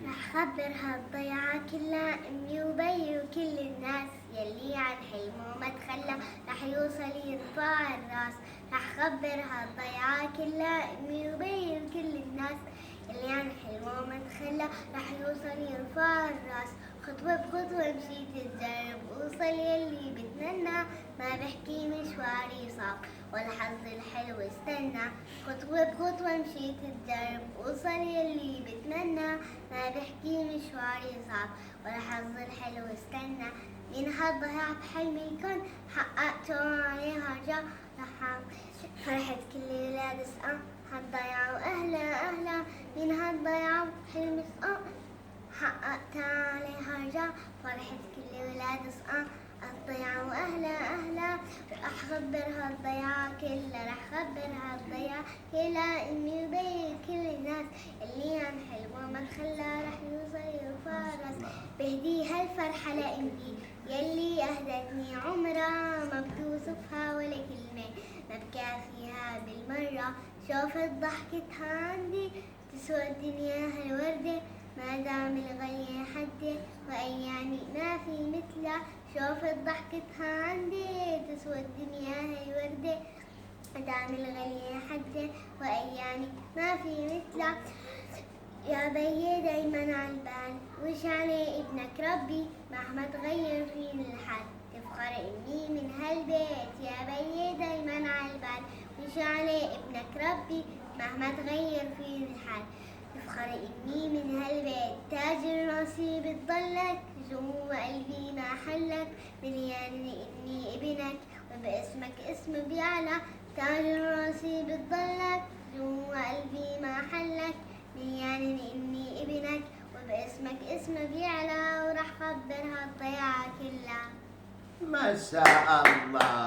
رح خبرها الضيعة كلها أمي وبي وكل الناس يلي عن حلمه ما تخلى رح يوصل يرفع الراس. رح خبرها الضيعة كلها أمي وبي وكل الناس يلي عن حلمه ما تخلى رح يوصل يرفع الراس. خطوة بخطوة مشيت تجرب أوصل يلي بتمنى ما بحكي مشواري صعب ولا حظي الحلو استنى. خطوة بخطوة مشيت تجرب أوصل يلي بتمنى ما بحكي مشواري صعب ولا حظي الحلو استنى. من هالضياع بحلمي الكون حققته عليها رجع فرحت كل ولاد سقا هالضياع وأهلا أهلا. من هالضياع بحلمي سقا حققتها عليها رجع فرحت كل ولاد سقا الضيعة وأهلا أهلا. رح خبرها الضيعة كلها رح خبرها الضيعة كلها أمي وبي كل الناس اللي عن حلمه ما تخلى رح يوصل يفارس. بهدي هالفرحة لأمي يلي أهدتني عمرها ما بتوصفها ولا كلمة ما بكافيها بالمرة. شوفت ضحكتها عندي تسوى الدنيا هالوردة ما دام الغالية حدي وأيامي ما في مثلها. شوفت ضحكتها عندي تسوى الدنيا هالوردة ما دام الغالية حدي وأيامي ما في مثلها. يا بي دايما عالبال وش علي ابنك ربي مهما تغير فيني الحال تفخر إني من هالبيت. يا بي دايما عالبال وش علي ابنك ربي مهما تغير فيني الحال تفخر إني من هالبيت. تاج راسي بتضلك جوا قلبي ما حلك مليان إني ابنك وباسمك اسم بيعلى. تاج راسي بتضلك جوا قلبي ما حلك مليان إني ابنك وباسمك اسم بيعلى. ورح خبرها الضيعة كلها. ما شاء الله.